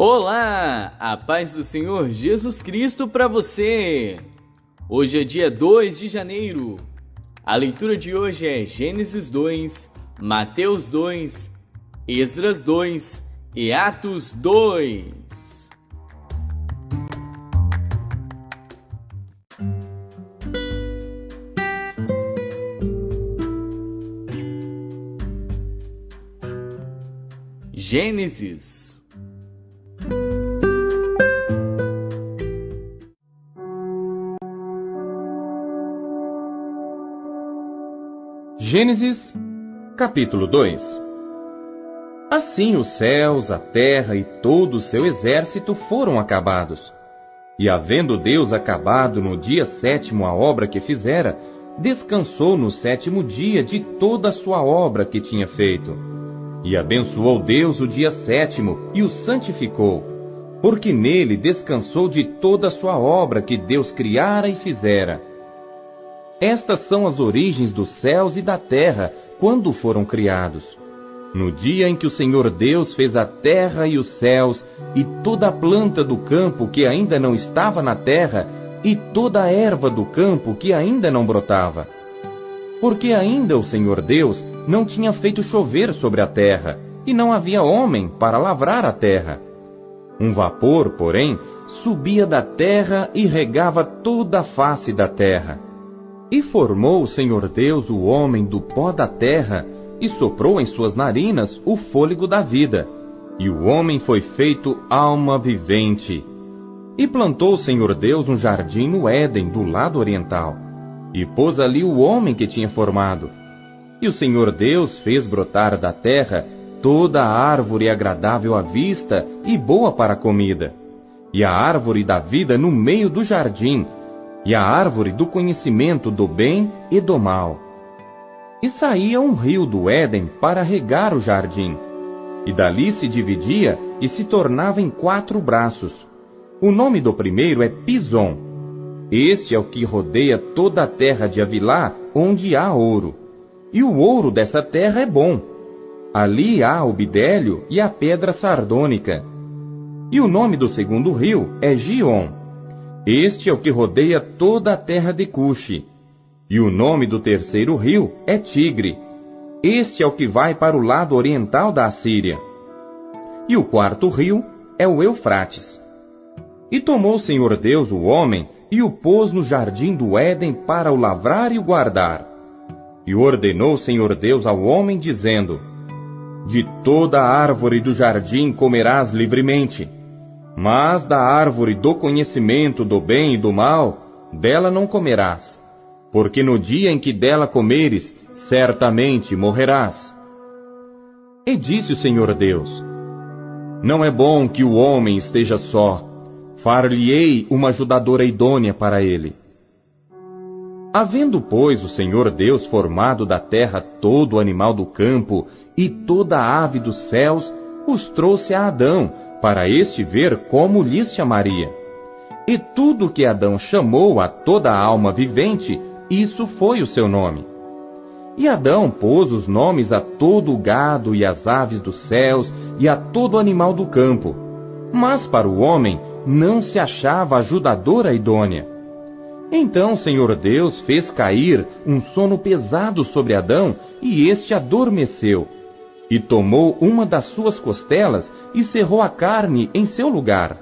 Olá, a paz do Senhor Jesus Cristo para você! Hoje é dia 2 de janeiro. A leitura de hoje é Gênesis 2, Mateus 2, Esdras 2 e Atos 2. Gênesis. Gênesis, capítulo 2. Assim os céus, a terra e todo o seu exército foram acabados. E havendo Deus acabado no dia 7º a obra que fizera, descansou no 7º dia de toda a sua obra que tinha feito. E abençoou Deus o dia 7º e o santificou, porque nele descansou de toda a sua obra que Deus criara e fizera. Estas são as origens dos céus e da terra, quando foram criados. No dia em que o Senhor Deus fez a terra e os céus, e toda a planta do campo que ainda não estava na terra, e toda a erva do campo que ainda não brotava. Porque ainda o Senhor Deus não tinha feito chover sobre a terra, e não havia homem para lavrar a terra. Um vapor, porém, subia da terra e regava toda a face da terra. E formou o Senhor Deus o homem do pó da terra, e soprou em suas narinas o fôlego da vida. E o homem foi feito alma vivente. E plantou o Senhor Deus um jardim no Éden, do lado oriental, e pôs ali o homem que tinha formado. E o Senhor Deus fez brotar da terra toda a árvore agradável à vista e boa para a comida, e a árvore da vida no meio do jardim, e a árvore do conhecimento do bem e do mal. E saía um rio do Éden para regar o jardim, e dali se dividia e se tornava em 4 braços. O nome do primeiro é Pison. Este é o que rodeia toda a terra de Havilá, onde há ouro. E o ouro dessa terra é bom. Ali há o bidélio e a pedra sardônica. E o nome do segundo rio é Gion. Este é o que rodeia toda a terra de Cuxi. E o nome do terceiro rio é Tigre. Este é o que vai para o lado oriental da Assíria. E o quarto rio é o Eufrates. E tomou o Senhor Deus o homem e o pôs no jardim do Éden para o lavrar e o guardar. E ordenou o Senhor Deus ao homem, dizendo: De toda a árvore do jardim comerás livremente, mas da árvore do conhecimento do bem e do mal, dela não comerás, porque no dia em que dela comeres, certamente morrerás. E disse o Senhor Deus: Não é bom que o homem esteja só, far-lhe-ei uma ajudadora idônea para ele. Havendo, pois, o Senhor Deus formado da terra todo o animal do campo e toda a ave dos céus, os trouxe a Adão, para este ver como lhes chamaria. E tudo que Adão chamou a toda a alma vivente, isso foi o seu nome. E Adão pôs os nomes a todo o gado e as aves dos céus e a todo animal do campo. Mas para o homem não se achava ajudadora idônea. Então o Senhor Deus fez cair um sono pesado sobre Adão, e este adormeceu. E tomou uma das suas costelas e cerrou a carne em seu lugar.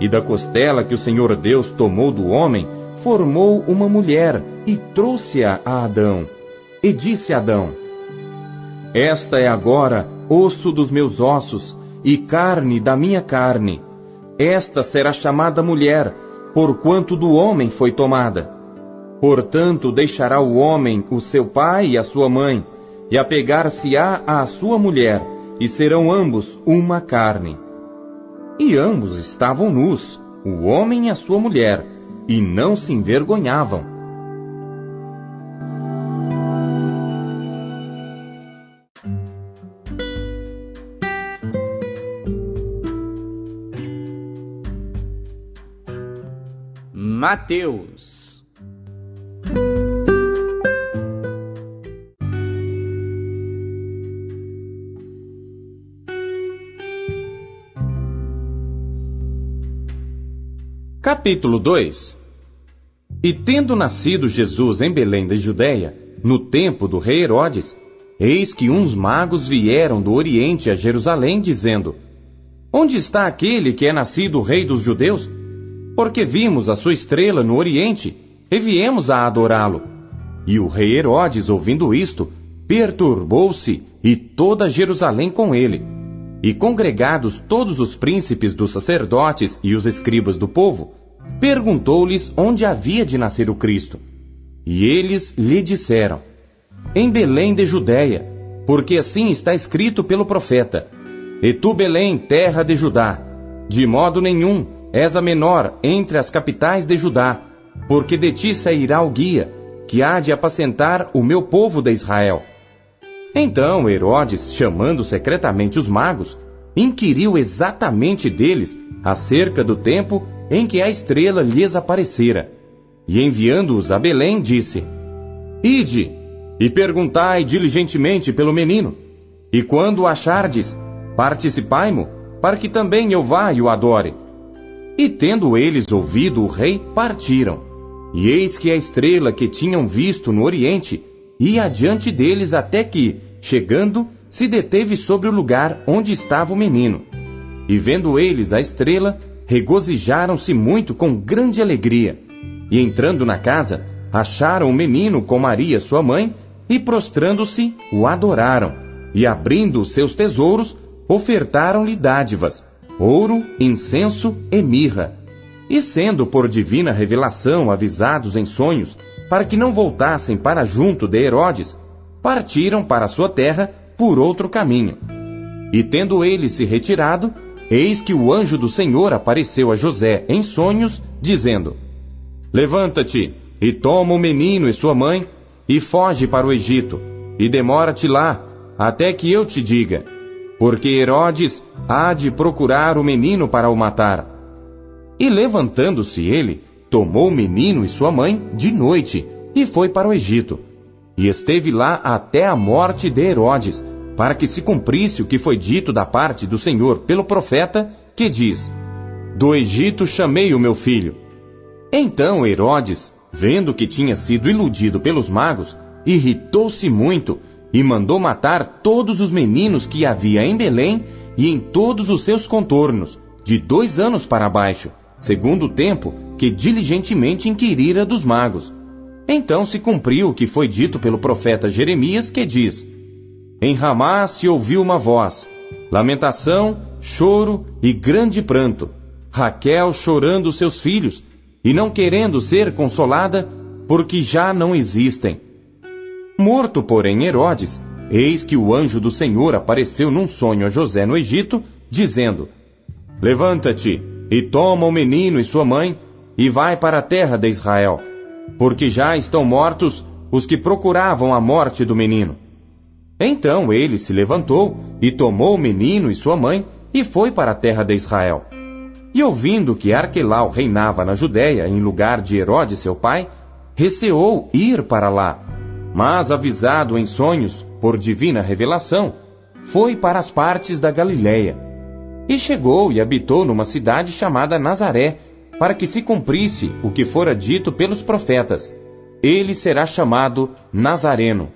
E da costela que o Senhor Deus tomou do homem, formou uma mulher e trouxe-a a Adão. E disse Adão: Esta é agora osso dos meus ossos e carne da minha carne. Esta será chamada mulher, porquanto do homem foi tomada. Portanto deixará o homem o seu pai e a sua mãe, e apegar-se-á à sua mulher, e serão ambos uma carne. E ambos estavam nus, o homem e a sua mulher, e não se envergonhavam. Mateus. Capítulo 2. E tendo nascido Jesus em Belém da Judéia, no tempo do rei Herodes, eis que uns magos vieram do Oriente a Jerusalém, dizendo: Onde está aquele que é nascido rei dos judeus? Porque vimos a sua estrela no Oriente, e viemos a adorá-lo. E o rei Herodes, ouvindo isto, perturbou-se, e toda Jerusalém com ele. E congregados todos os príncipes dos sacerdotes e os escribas do povo, perguntou-lhes onde havia de nascer o Cristo. E eles lhe disseram: Em Belém de Judéia, porque assim está escrito pelo profeta: E tu, Belém, terra de Judá, de modo nenhum és a menor entre as capitais de Judá, porque de ti sairá o guia, que há de apacentar o meu povo de Israel. Então Herodes, chamando secretamente os magos, inquiriu exatamente deles acerca do tempo em que a estrela lhes aparecera. E enviando-os a Belém, disse: Ide, e perguntai diligentemente pelo menino, e quando o achardes, participai-mo, para que também eu vá e o adore. E tendo eles ouvido o rei, partiram. E eis que a estrela que tinham visto no Oriente ia adiante deles até que, chegando, se deteve sobre o lugar onde estava o menino. E vendo eles a estrela, regozijaram-se muito com grande alegria. E entrando na casa, acharam o menino com Maria sua mãe, e prostrando-se, o adoraram. E abrindo os seus tesouros, ofertaram-lhe dádivas, ouro, incenso e mirra. E sendo por divina revelação avisados em sonhos, para que não voltassem para junto de Herodes, partiram para sua terra por outro caminho. E tendo ele se retirado, eis que o anjo do Senhor apareceu a José em sonhos, dizendo: Levanta-te, e toma o menino e sua mãe, e foge para o Egito, e demora-te lá, até que eu te diga, porque Herodes há de procurar o menino para o matar. E levantando-se ele, tomou o menino e sua mãe de noite, e foi para o Egito. E esteve lá até a morte de Herodes, para que se cumprisse o que foi dito da parte do Senhor pelo profeta, que diz: Do Egito chamei o meu filho. Então Herodes, vendo que tinha sido iludido pelos magos, irritou-se muito, e mandou matar todos os meninos que havia em Belém e em todos os seus contornos, de 2 anos para baixo, segundo o tempo que diligentemente inquirira dos magos. Então se cumpriu o que foi dito pelo profeta Jeremias, que diz: Em Ramá se ouviu uma voz, lamentação, choro e grande pranto, Raquel chorando seus filhos, e não querendo ser consolada, porque já não existem. Morto, porém, Herodes, eis que o anjo do Senhor apareceu num sonho a José no Egito, dizendo: Levanta-te, e toma o menino e sua mãe, e vai para a terra de Israel, porque já estão mortos os que procuravam a morte do menino. Então ele se levantou, e tomou o menino e sua mãe, e foi para a terra de Israel. E ouvindo que Arquelau reinava na Judéia em lugar de Herodes seu pai, receou ir para lá. Mas, avisado em sonhos por divina revelação, foi para as partes da Galiléia. E chegou e habitou numa cidade chamada Nazaré, para que se cumprisse o que fora dito pelos profetas: ele será chamado Nazareno.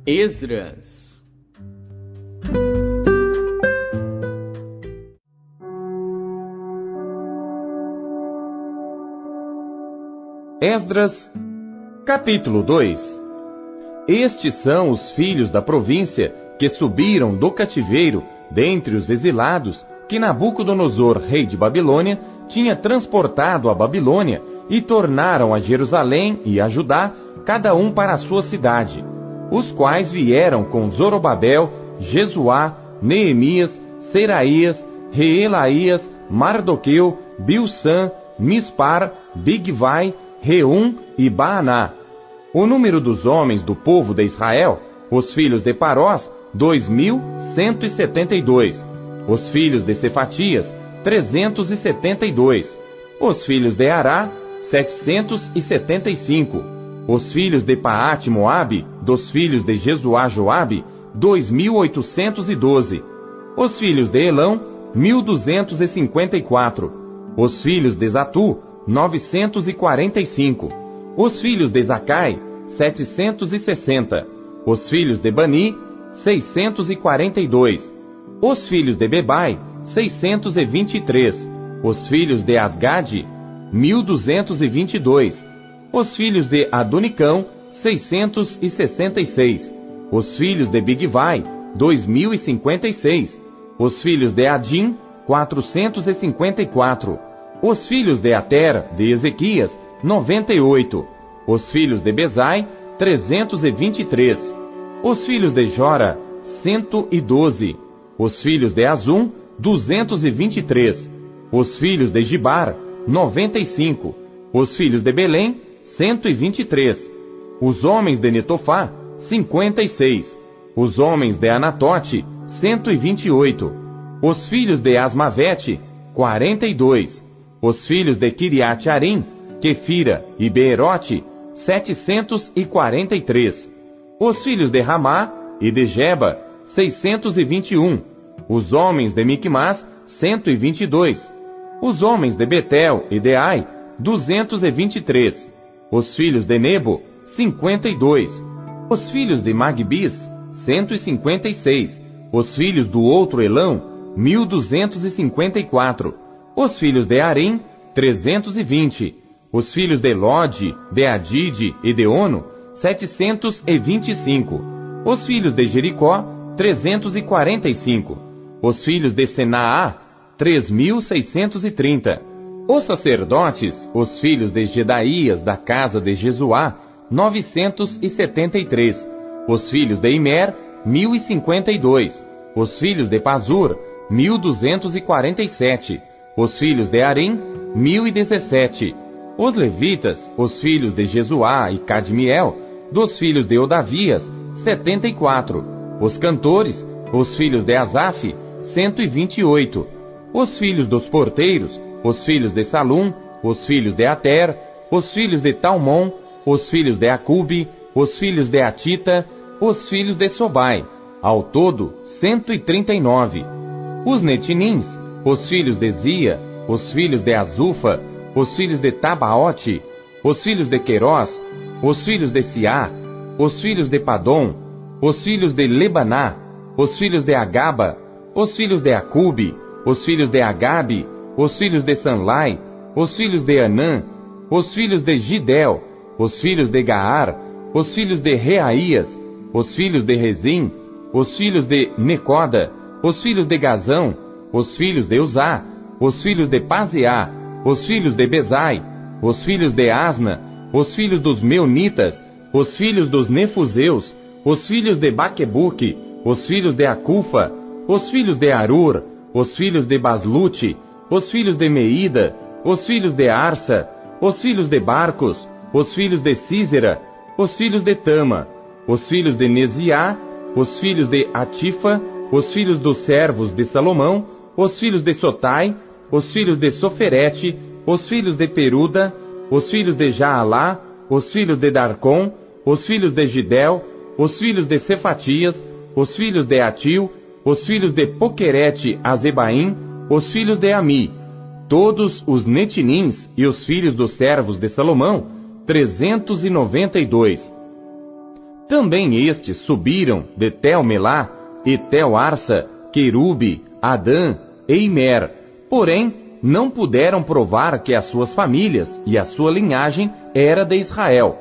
Esdras. Esdras, capítulo 2. Estes são os filhos da província que subiram do cativeiro dentre os exilados que Nabucodonosor, rei de Babilônia, tinha transportado à Babilônia, e tornaram a Jerusalém e a Judá, cada um para a sua cidade, os quais vieram com Zorobabel, Jesuá, Neemias, Seraías, Reelaías, Mardoqueu, Bilsã, Mispar, Bigvai, Reum e Baaná. O número dos homens do povo de Israel, os filhos de Parós, 2.172. Os filhos de Cefatias, 372. Os filhos de Ará, 775. Os filhos de Paate-Moabe, dos filhos de Jesuá-Joabe, 2.812. Os filhos de Elão, 1.254. Os filhos de Zatu, 945. Os filhos de Zacai, 760. Os filhos de Bani, 642. Os filhos de Bebai, 623. Os filhos de Asgade, 1.222. Os filhos de Adonicão, 666. Os filhos de Bigvai, 2.056. Os filhos de Adim, 454. Os filhos de Ater, de Ezequias, 98. Os filhos de Bezai, 323. Os filhos de Jora, 112. Os filhos de Azum, 223. Os filhos de Gibar, 95. Os filhos de Belém, 123. Os homens de Netofá, 56. Os homens de Anatote, 128. Os filhos de Asmavete, 42. Os filhos de Kiriat-Arim, Quefira e Beerote, 743. Os filhos de Ramá e de Geba, 621. Os homens de Micmas, 122. Os homens de Betel e de Ai, 223. Os filhos de Nebo, 52. Os filhos de Magbis, 156. Os filhos do outro Elão, 1.254. Os filhos de Arim, 320. Os filhos de Lode, de Adide e de Ono, 725. Os filhos de Jericó, 345. Os filhos de Senaá, 3.630. Os sacerdotes, os filhos de Gedaías da casa de Jesuá, 973. Os filhos de Imer, 1.052. Os filhos de Pazur, 1.247. Os filhos de Arim, 1.017. Os levitas, os filhos de Jesuá e Cadmiel, dos filhos de Odavias, 74. Os cantores, os filhos de Asaf, 128. Os filhos dos porteiros, os filhos de Salum, os filhos de Ater, os filhos de Talmon, os filhos de Acube, os filhos de Atita, os filhos de Sobai, ao todo 139. Os Netinins, os filhos de Zia, os filhos de Azufa, os filhos de Tabaote, os filhos de Querós, os filhos de Siá, os filhos de Padom, os filhos de Lebaná, os filhos de Agaba, os filhos de Acube, os filhos de Agabe, os filhos de Sanlai, os filhos de Anã, os filhos de Gidel, os filhos de Gaar, os filhos de Reaías, os filhos de Rezim, os filhos de Necoda, os filhos de Gazão, os filhos de Uzá, os filhos de Paseá, os filhos de Bezai, os filhos de Asna, os filhos dos Meunitas, os filhos dos Nefuseus, os filhos de Baquebuque, os filhos de Acufa, os filhos de Arur, os filhos de Baslute, os filhos de Meida, os filhos de Arsa, os filhos de Barcos, os filhos de Císera, os filhos de Tama, os filhos de Neziá, os filhos de Atifa, os filhos dos servos de Salomão, os filhos de Sotai, os filhos de Soferete, os filhos de Peruda, os filhos de Jaalá, os filhos de Darcon, os filhos de Gidel, os filhos de Cefatias, os filhos de Atil, os filhos de Poquerete Azebaim, os filhos de Ami, todos os Netinins e os filhos dos servos de Salomão, 392. Também estes subiram de Tel-Melá, e Tel-Arsa, Querube, Adã e Imer, porém não puderam provar que as suas famílias e a sua linhagem era de Israel.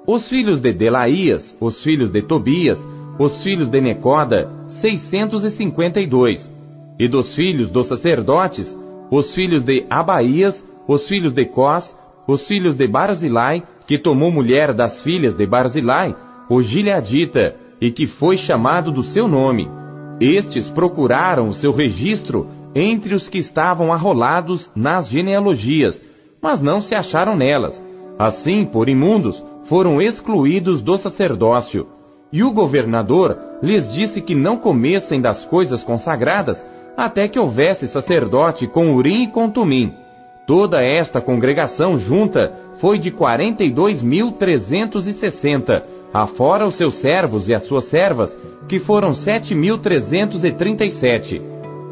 Os filhos de Delaías, os filhos de Tobias, os filhos de Necoda, 652. E dos filhos dos sacerdotes, os filhos de Abaías, os filhos de Cós, os filhos de Barzilai, que tomou mulher das filhas de Barzilai, o Gileadita, e que foi chamado do seu nome. Estes procuraram o seu registro entre os que estavam arrolados nas genealogias, mas não se acharam nelas. Assim, por imundos, foram excluídos do sacerdócio. E o governador lhes disse que não comessem das coisas consagradas, até que houvesse sacerdote com Urim e com Tumim. Toda esta congregação junta foi de 42.360, afora os seus servos e as suas servas, que foram 7.337.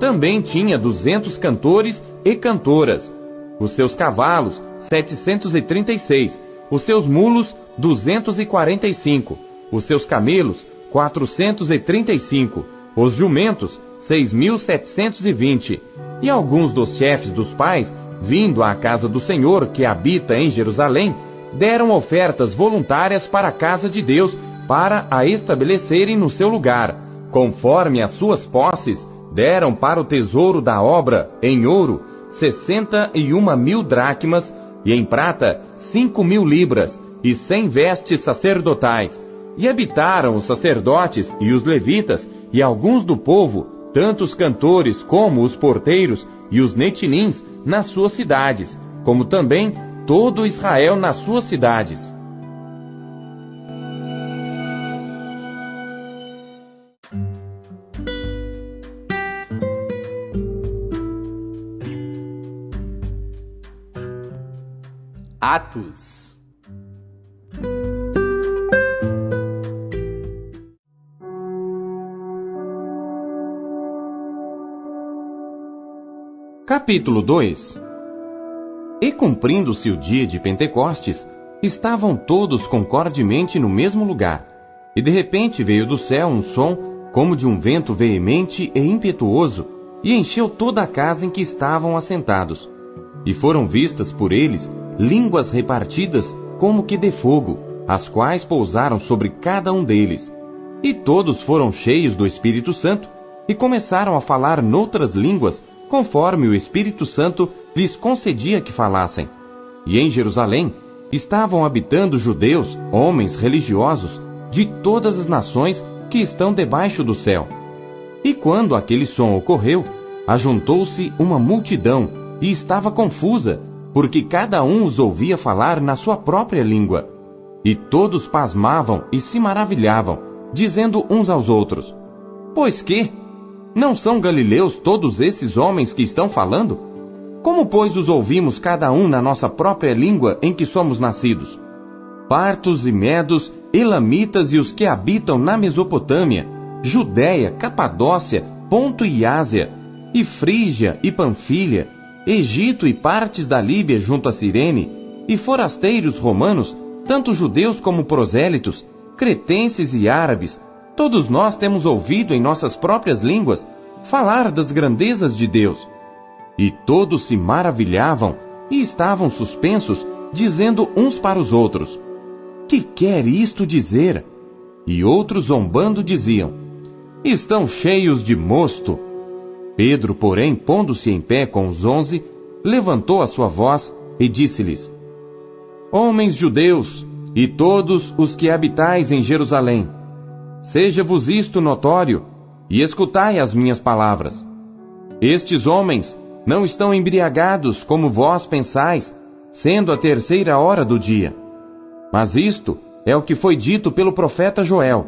Também tinha 200 cantores e cantoras. Os seus cavalos, 736. Os seus mulos, 245. Os seus camelos, 435. Os jumentos, 6.720. E alguns dos chefes dos pais, vindo à casa do Senhor, que habita em Jerusalém, deram ofertas voluntárias para a casa de Deus, para a estabelecerem no seu lugar. Conforme as suas posses, deram para o tesouro da obra, em ouro, 61.000 dracmas, e em prata, 5.000 libras, e 100 vestes sacerdotais. E habitaram os sacerdotes e os levitas, e alguns do povo, tanto os cantores como os porteiros e os netilins, nas suas cidades, como também todo Israel nas suas cidades. Atos. Capítulo 2. E cumprindo-se o dia de Pentecostes, estavam todos concordemente no mesmo lugar. E de repente veio do céu um som, como de um vento veemente e impetuoso, e encheu toda a casa em que estavam assentados. E foram vistas por eles línguas repartidas como que de fogo, as quais pousaram sobre cada um deles. E todos foram cheios do Espírito Santo, e começaram a falar noutras línguas, conforme o Espírito Santo lhes concedia que falassem. E em Jerusalém estavam habitando judeus, homens religiosos, de todas as nações que estão debaixo do céu. E quando aquele som ocorreu, ajuntou-se uma multidão, e estava confusa, porque cada um os ouvia falar na sua própria língua. E todos pasmavam e se maravilhavam, dizendo uns aos outros: Pois que? Não são galileus todos esses homens que estão falando? Como, pois, os ouvimos cada um na nossa própria língua em que somos nascidos? Partos e medos, elamitas e os que habitam na Mesopotâmia, Judéia, Capadócia, Ponto e Ásia, e Frígia e Panfilha, Egito e partes da Líbia junto a Cirene, e forasteiros romanos, tanto judeus como prosélitos, cretenses e árabes, todos nós temos ouvido em nossas próprias línguas falar das grandezas de Deus. E todos se maravilhavam e estavam suspensos, dizendo uns para os outros: Que quer isto dizer? E outros zombando diziam: Estão cheios de mosto. Pedro, porém, pondo-se em pé com os 11, levantou a sua voz e disse-lhes: Homens judeus, e todos os que habitais em Jerusalém, seja-vos isto notório, e escutai as minhas palavras. Estes homens não estão embriagados como vós pensais, sendo a 3ª hora do dia. Mas isto é o que foi dito pelo profeta Joel.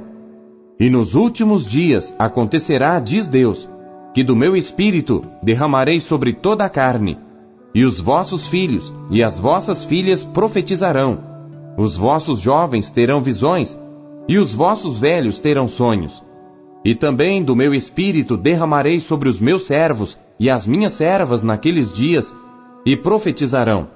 E nos últimos dias acontecerá, diz Deus, que do meu espírito derramarei sobre toda a carne, e os vossos filhos e as vossas filhas profetizarão, os vossos jovens terão visões, e os vossos velhos terão sonhos. E também do meu espírito derramarei sobre os meus servos e as minhas servas naqueles dias, e profetizarão.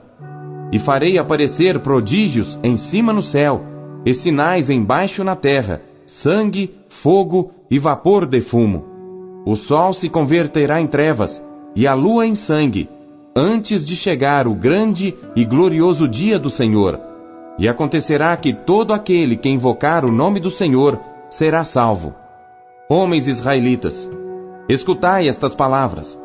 E farei aparecer prodígios em cima no céu, e sinais embaixo na terra, sangue, fogo e vapor de fumo. O sol se converterá em trevas, e a lua em sangue, antes de chegar o grande e glorioso dia do Senhor. E acontecerá que todo aquele que invocar o nome do Senhor será salvo. Homens israelitas, escutai estas palavras.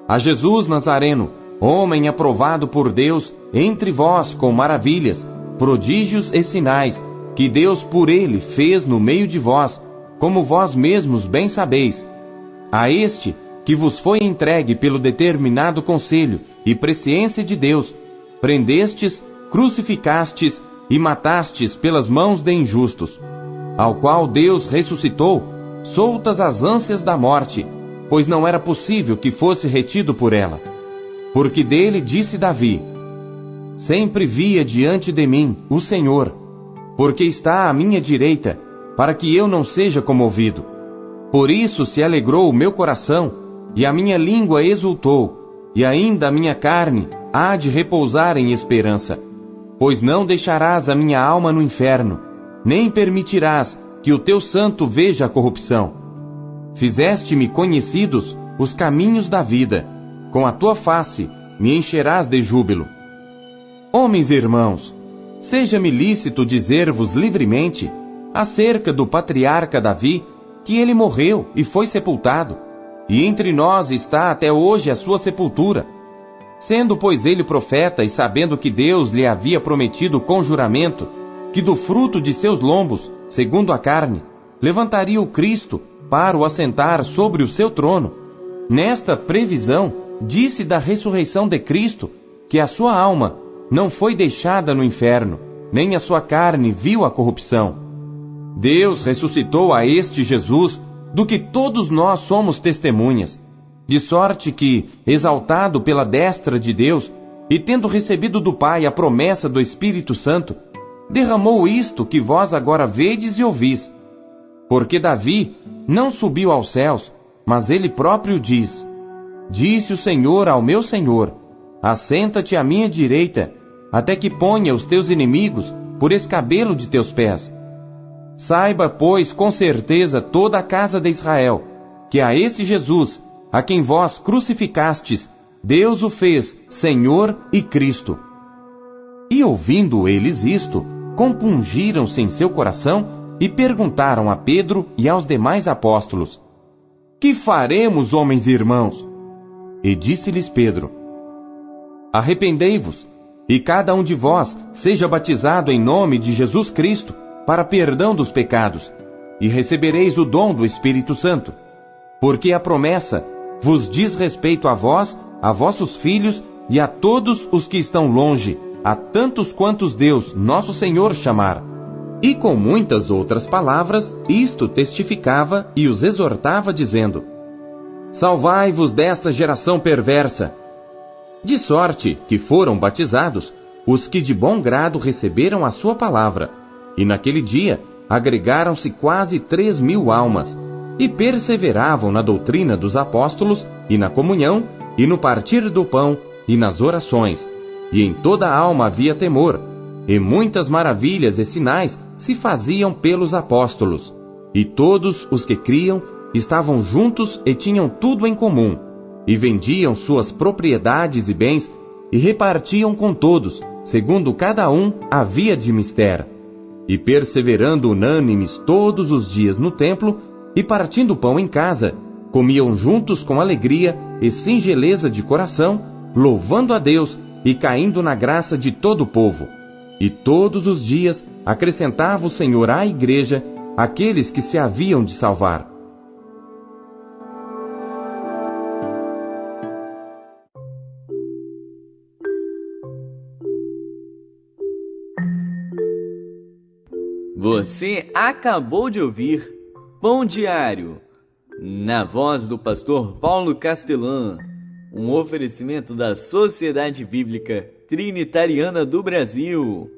A Jesus Nazareno, homem aprovado por Deus entre vós com maravilhas, prodígios e sinais, que Deus por ele fez no meio de vós, como vós mesmos bem sabeis. A este que vos foi entregue pelo determinado conselho e presciência de Deus, prendestes, crucificastes e matastes pelas mãos de injustos, ao qual Deus ressuscitou, soltas as ânsias da morte, pois não era possível que fosse retido por ela. Porque dele disse Davi: sempre via diante de mim o Senhor, porque está à minha direita, para que eu não seja comovido. Por isso se alegrou o meu coração, e a minha língua exultou, e ainda a minha carne há de repousar em esperança. Pois não deixarás a minha alma no inferno, nem permitirás que o teu santo veja a corrupção. Fizeste-me conhecidos os caminhos da vida, com a tua face me encherás de júbilo. Homens e irmãos, seja-me lícito dizer-vos livremente acerca do patriarca Davi, que ele morreu e foi sepultado, e entre nós está até hoje a sua sepultura. Sendo, pois, ele profeta, e sabendo que Deus lhe havia prometido com juramento, que do fruto de seus lombos, segundo a carne, levantaria o Cristo para o assentar sobre o seu trono, nesta previsão disse da ressurreição de Cristo, que a sua alma não foi deixada no inferno, nem a sua carne viu a corrupção. Deus ressuscitou a este Jesus, do que todos nós somos testemunhas, de sorte que, exaltado pela destra de Deus, e tendo recebido do Pai a promessa do Espírito Santo, derramou isto que vós agora vedes e ouvis. Porque Davi não subiu aos céus, mas ele próprio diz: disse o Senhor ao meu Senhor: assenta-te à minha direita, até que ponha os teus inimigos por escabelo de teus pés. Saiba, pois, com certeza toda a casa de Israel, que a esse Jesus, a quem vós crucificastes, Deus o fez Senhor e Cristo. E ouvindo eles isto, compungiram-se em seu coração e perguntaram a Pedro e aos demais apóstolos: que faremos, homens e irmãos? E disse-lhes Pedro: arrependei-vos, e cada um de vós seja batizado em nome de Jesus Cristo, para perdão dos pecados, e recebereis o dom do Espírito Santo. Porque a promessa vos diz respeito a vós, a vossos filhos e a todos os que estão longe, a tantos quantos Deus, nosso Senhor, chamar. E com muitas outras palavras, isto testificava e os exortava, dizendo: salvai-vos desta geração perversa. De sorte que foram batizados os que de bom grado receberam a sua palavra. E naquele dia agregaram-se quase 3.000 almas, e perseveravam na doutrina dos apóstolos, e na comunhão, e no partir do pão, e nas orações. E em toda a alma havia temor, e muitas maravilhas e sinais se faziam pelos apóstolos. E todos os que criam estavam juntos e tinham tudo em comum, e vendiam suas propriedades e bens, e repartiam com todos, segundo cada um havia de mister. E perseverando unânimes todos os dias no templo, e partindo o pão em casa, comiam juntos com alegria e singeleza de coração, louvando a Deus e caindo na graça de todo o povo. E todos os dias acrescentava o Senhor à igreja aqueles que se haviam de salvar. Você acabou de ouvir Pão Diário, na voz do pastor Paulo Castelã, um oferecimento da Sociedade Bíblica Trinitariana do Brasil.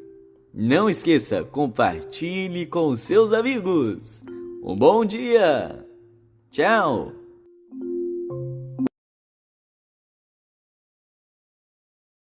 Não esqueça, compartilhe com seus amigos. Um bom dia! Tchau!